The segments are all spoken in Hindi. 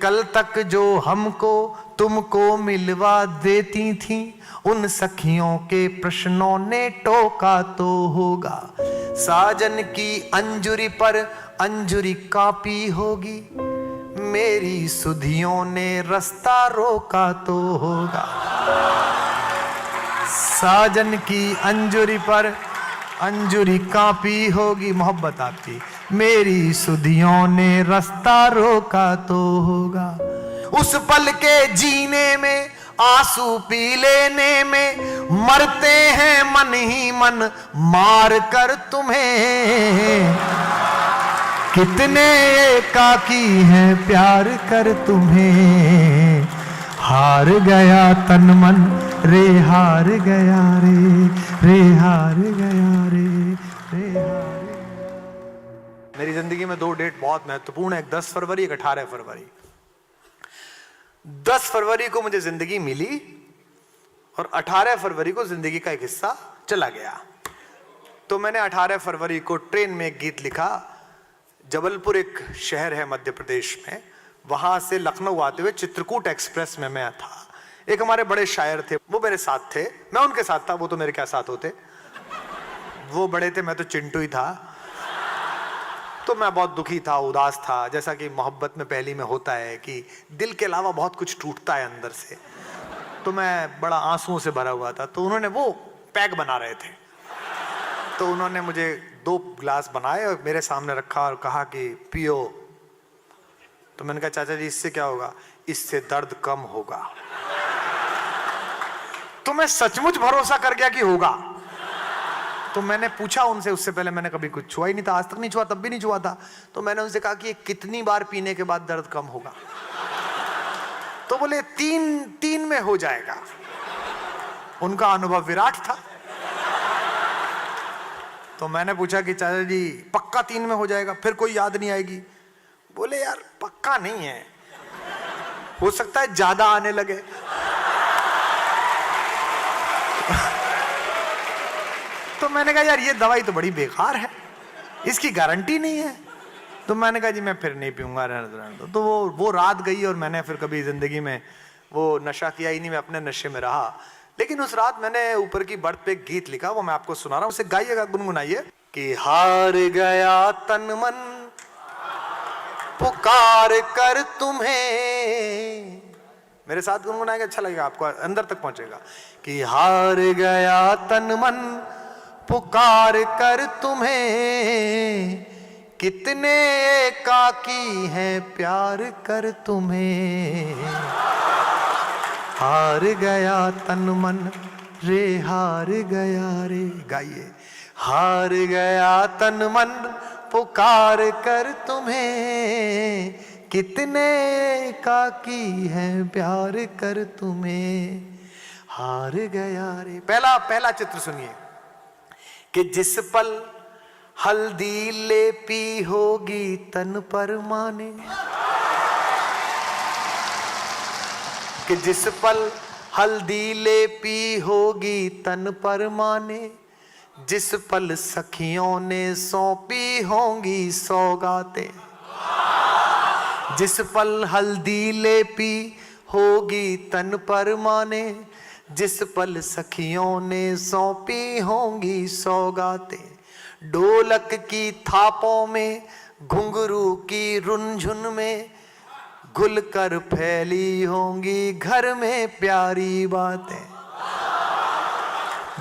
कल तक जो हमको तुमको मिलवा देती थी, उन सखियों के प्रश्नों ने टोका तो होगा। साजन की अंजुरी पर अंजुरी कापी होगी, मेरी सुधियों ने रास्ता रोका तो होगा। साजन की अंजुरी पर अंजुरी कापी होगी, मोहब्बत आपकी, मेरी सुधियों ने रास्ता रोका तो होगा। उस पल के जीने में आंसू पी लेने में मरते हैं मन ही मन मार कर तुम्हें। कितने एकाकी हैं प्यार कर तुम्हें। हार गया तन मन रे हार गया रे हार गया रे हार। मेरी जिंदगी में 2 डेट बहुत महत्वपूर्ण है, एक 10 फरवरी एक 18 फरवरी। 10 फरवरी को मुझे जिंदगी मिली और 18 फरवरी को जिंदगी का एक हिस्सा चला गया। तो मैंने 18 फरवरी को ट्रेन में एक गीत लिखा। जबलपुर एक शहर है मध्य प्रदेश में, वहां से लखनऊ आते हुए चित्रकूट एक्सप्रेस में मैं था। एक हमारे बड़े शायर थे, वो मेरे साथ थे, मैं उनके साथ था, वो तो मेरे क्या साथ होते। वो बड़े थे, मैं तो चिंटू ही था। तो मैं बहुत दुखी था, उदास था, जैसा कि मोहब्बत में पहली में होता है कि दिल के अलावा बहुत कुछ टूटता है अंदर से। तो मैं बड़ा आंसुओं से भरा हुआ था। तो उन्होंने वो पैक बना रहे थे, तो उन्होंने मुझे 2 गिलास बनाए और मेरे सामने रखा और कहा कि पियो। तो मैंने कहा चाचा जी इससे क्या होगा? इससे दर्द कम होगा। तो मैं सचमुच भरोसा कर गया कि होगा। तो मैंने पूछा उनसे, उससे पहले मैंने कभी कुछ छुआ ही नहीं था, आज तक नहीं छुआ, तब भी नहीं छुआ था। तो मैंने उनसे कहा कि कितनी बार पीने के बाद दर्द कम होगा? तो बोले 3 में हो जाएगा। उनका अनुभव विराट था। तो मैंने पूछा कि चाचा जी पक्का 3 में हो जाएगा, फिर कोई याद नहीं आएगी? बोले यार पक्का नहीं है, हो सकता है ज्यादा आने लगे। तो मैंने कहा यार ये दवाई तो बड़ी बेकार है, इसकी गारंटी नहीं है। तो मैंने कहा जी मैं फिर नहीं पीऊंगा, रहने दो। तो वो रात गई और मैंने फिर कभी जिंदगी में वो नशा किया ही नहीं, मैं अपने नशे में रहा। लेकिन उस रात मैंने ऊपर की बर्थ पे एक गीत लिखा, वो मैं आपको सुना रहा हूं, उसे गाइएगा, गुनगुनाइए। कि हार गया तन मन पुकार कर तुम्हें। मेरे साथ गुनगुनाएगा, अच्छा लगेगा आपको, अंदर तक पहुंचेगा। कि हार गया तन मन पुकार कर तुम्हें, कितने एकाकी हैं प्यार कर तुम्हें। हार गया तन मन रे हार गया रे, गाइए। हार गया तन मन पुकार कर तुम्हें, कितने एकाकी हैं प्यार कर तुम्हें। हार गया रे। पहला चित्र सुनिए कि जिस पल हल्दी लेपी होगी तन पर माने, कि जिस पल हल्दी लेपी होगी तन पर माने, जिस पल सखियों ने सौंपी होंगी सौगातें। जिस पल हल्दी लेपी होगी तन पर माने, जिस पल सखियों ने सौंपी होंगी सौगातें। ढोलक की थापों में घुंघरू की रुनझुन में, घुल कर फैली होंगी घर में प्यारी बातें।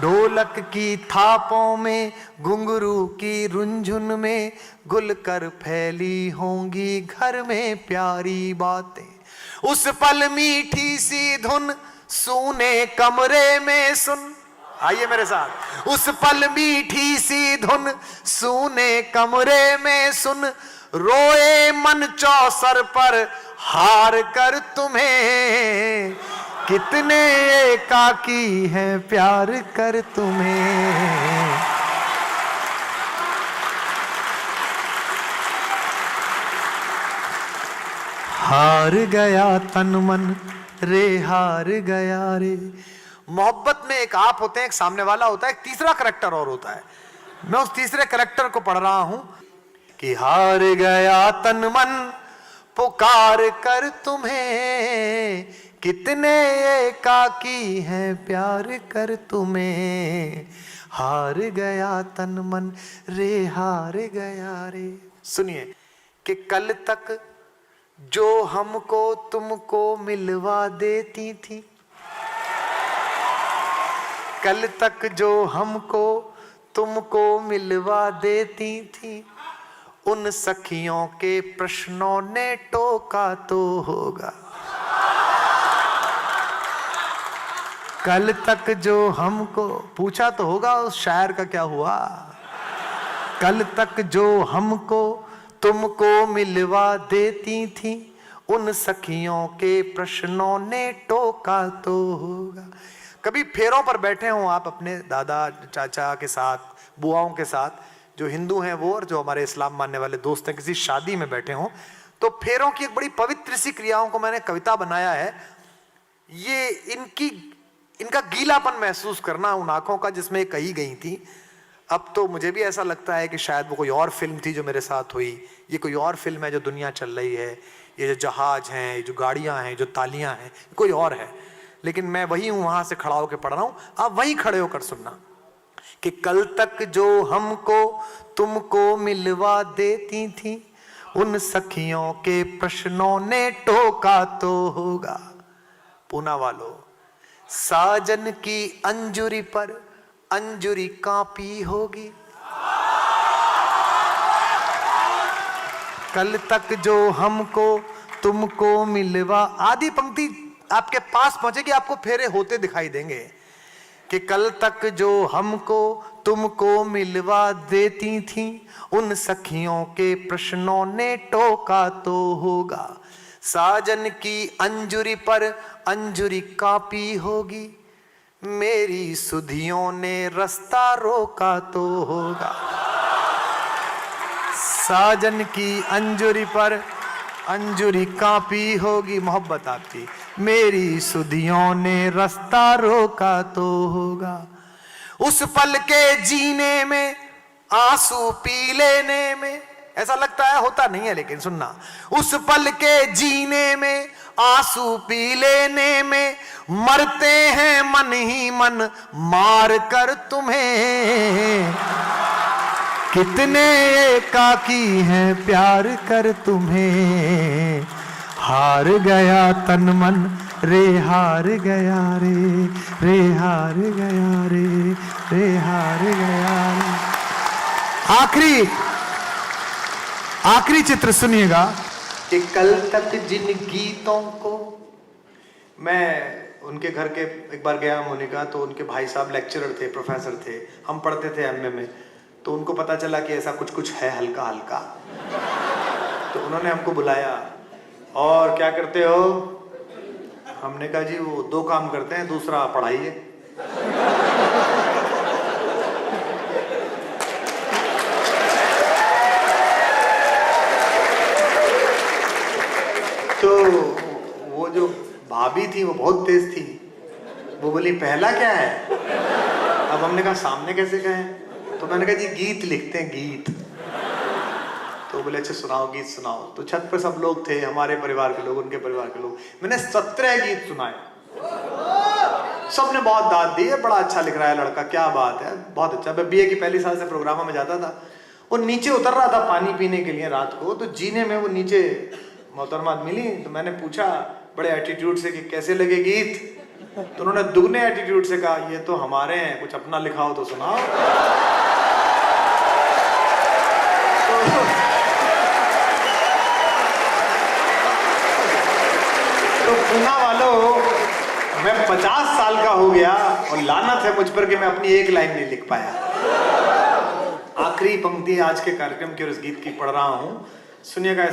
ढोलक की थापों में घुंघरू की रुनझुन में, घुल कर फैली होंगी घर में प्यारी बातें। उस पल मीठी सी धुन सूने कमरे में सुन, आइए मेरे साथ। उस पल मीठी सी धुन सूने कमरे में सुन, रोए मन चौसर पर हार कर तुम्हें, कितने एकाकी हैं प्यार कर तुम्हें। हार गया तन मन रे हार गया रे। मोहब्बत में एक आप होते हैं, एक सामने वाला होता है, एक तीसरा करैक्टर और होता है। मैं उस तीसरे करैक्टर को पढ़ रहा हूं कि हार गया तन मन पुकार कर तुम्हें, कितने एकाकी हैं प्यार कर तुम्हें, हार गया तन मन रे हार गया रे। सुनिए कि कल तक जो हमको तुमको मिलवा देती थी, कल तक जो हमको तुमको मिलवा देती थी, उन सखियों के प्रश्नों ने टोका तो होगा। कल तक जो हमको पूछा तो होगा उस शायर का क्या हुआ। कल तक जो हमको तुमको मिलवा देती थी, उन सखियों के प्रश्नों ने टोका तो होगा। कभी फेरों पर बैठे हो आप अपने दादा चाचा के साथ, बुआओं के साथ, जो हिंदू हैं वो और जो हमारे इस्लाम मानने वाले दोस्त हैं, किसी शादी में बैठे हो, तो फेरों की एक बड़ी पवित्र सी क्रियाओं को मैंने कविता बनाया है। ये इनका गीलापन महसूस करना उन आंखों का जिसमें कही गई थी। अब तो मुझे भी ऐसा लगता है कि शायद वो कोई और फिल्म थी जो मेरे साथ हुई, ये कोई और फिल्म है जो दुनिया चल रही है, ये जो जहाज हैं, ये जो गाड़ियां हैं, जो तालियां हैं, कोई और है। लेकिन मैं वही हूं, वहां से खड़ा होकर पढ़ रहा हूं, आप वहीं खड़े होकर सुनना कि कल तक जो हमको तुमको मिलवा देती थी, उन सखियों के प्रश्नों ने टोका तो होगा। पूना वालों, साजन की अंजुरी पर अंजुरी कांपी होगी, कल तक जो हमको तुमको मिलवा, आधी पंक्ति आपके पास पहुंचेगी, आपको फेरे होते दिखाई देंगे कि कल तक जो हमको तुमको मिलवा देती थी, उन सखियों के प्रश्नों ने टोका तो होगा। साजन की अंजुरी पर अंजुरी कांपी होगी, मेरी सुधियों ने रास्ता रोका तो होगा। साजन की अंजुरी पर अंजुरी कांपी होगी, मोहब्बत आपकी, मेरी सुधियों ने रास्ता रोका तो होगा। उस पल के जीने में आंसू पी लेने में, ऐसा लगता है होता नहीं है लेकिन सुनना, उस पल के जीने में आंसू पी लेने में, मरते हैं मन ही मन मार कर तुम्हें, कितने एकाकी हैं प्यार कर तुम्हें, हार गया तन मन रे हार गया रे, रे हार गया रे, रे हार गया रे। आखिरी चित्र सुनिएगा कि कल तक जिन गीतों को, मैं उनके घर के एक बार गया मोनिका, तो उनके भाई साहब लेक्चरर थे, प्रोफेसर थे, हम पढ़ते थे एमए में, तो उनको पता चला कि ऐसा कुछ कुछ है हल्का हल्का, तो उन्होंने हमको बुलाया, और क्या करते हो? हमने कहा जी वो 2 काम करते हैं, दूसरा पढ़ाई है। तो वो जो भाभी थी वो बहुत तेज थी, वो बोली पहला क्या है? अब हमने कहा सामने कैसे कहें, तो मैंने कहा जी गीत लिखते हैं, गीत। तो बोले अच्छा सुनाओ, गीत सुनाओ। तो छत पर सब लोग थे, हमारे परिवार के लोग, उनके परिवार के लोग, मैंने 17 गीत सुनाए, सबने बहुत दाद दी है, बड़ा अच्छा लिख रहा है लड़का, क्या बात है, बहुत अच्छा। मैं बीए की पहली साल से प्रोग्रामों में जाता था, वो नीचे उतर रहा था पानी पीने के लिए रात को, तो जीने में वो नीचे मोहतरमा मिली, तो मैंने पूछा बड़े एटीट्यूड से कि कैसे लगे गीत, तो उन्होंने दुगने एटीट्यूड से कहा ये तो हमारे हैं, कुछ अपना लिखा हो तो सुनाओ। तो पूना वालों, मैं 50 साल का हो गया और लानत है मुझ पर कि मैं अपनी एक लाइन नहीं लिख पाया। आखिरी पंक्ति आज के कार्यक्रम की और इस गीत की पढ़ रहा हूं, सुनिएगा,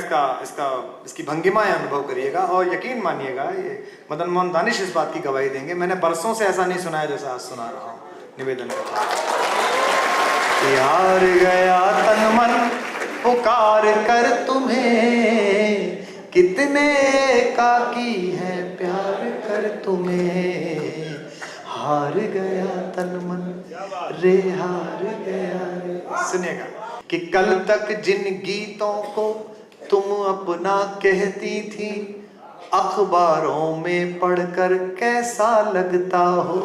इसकी भंगिमा अनुभव करिएगा और यकीन मानिएगा ये मदन मोहन दानिश इस बात की गवाही देंगे, मैंने बरसों से ऐसा नहीं सुनाया जैसा आज सुना रहा हूं। निवेदन करता हूं, यार गया तन मन पुकार कर तुम्हें, कितने एकाकी है प्यार कर तुम्हें, हार गया तन मन रे हार गया रे। सुनिएगा कि कल तक जिन गीतों को तुम अपना कहती थी, अखबारों में पढ़कर कैसा लगता हो।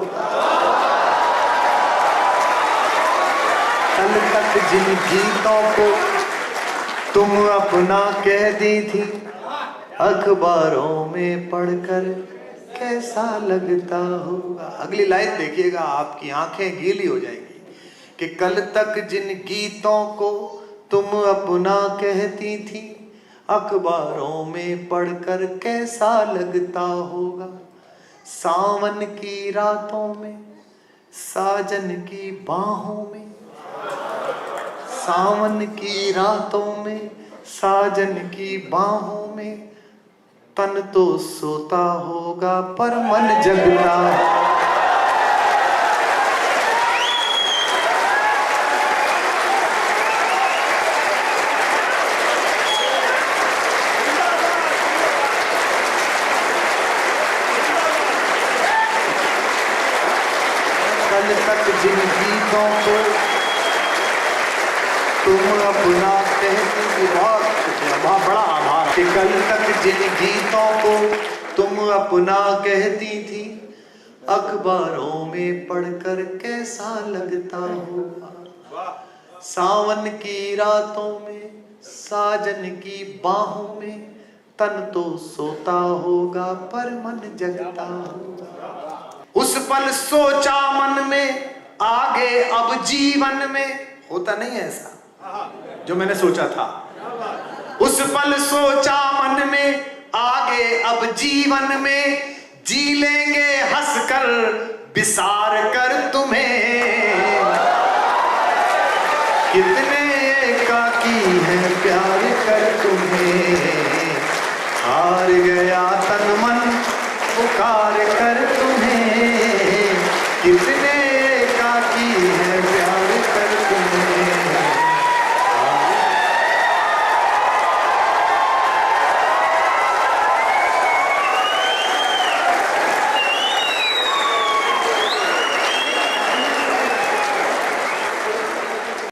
कल तक जिन गीतों को तुम अपना कहती थी, अखबारों में पढ़कर कैसा लगता होगा। अगली लाइन देखिएगा, आपकी आंखें गीली हो जाएंगी कि कल तक जिन गीतों को तुम अपना कहती थी, अखबारों में पढ़कर कैसा लगता होगा। सावन की रातों में साजन की बाहों में, सावन की रातों में साजन की बाहों में, तन तो सोता होगा पर मन जगता। कल तक जिन गीतों को तुम अपना कहती थी, बहुत बड़ा आभार कि कल तक जिन गीतों को तुम अपना कहती थी, अखबारों में पढ़कर कैसा लगता होगा। सावन की रातों में साजन की बाहों में, तन तो सोता होगा पर मन जगता होगा। उस पल सोचा मन में, आगे अब जीवन में होता नहीं है ऐसा जो मैंने सोचा था। उस पल सोचा मन में, आगे अब जीवन में जी लेंगे हंसकर बिसार कर तुम्हें। कितने एकाकी है प्यार कर तुम्हें, हार गया तन मन पुकार कर तुम्हें। कितने एकाकी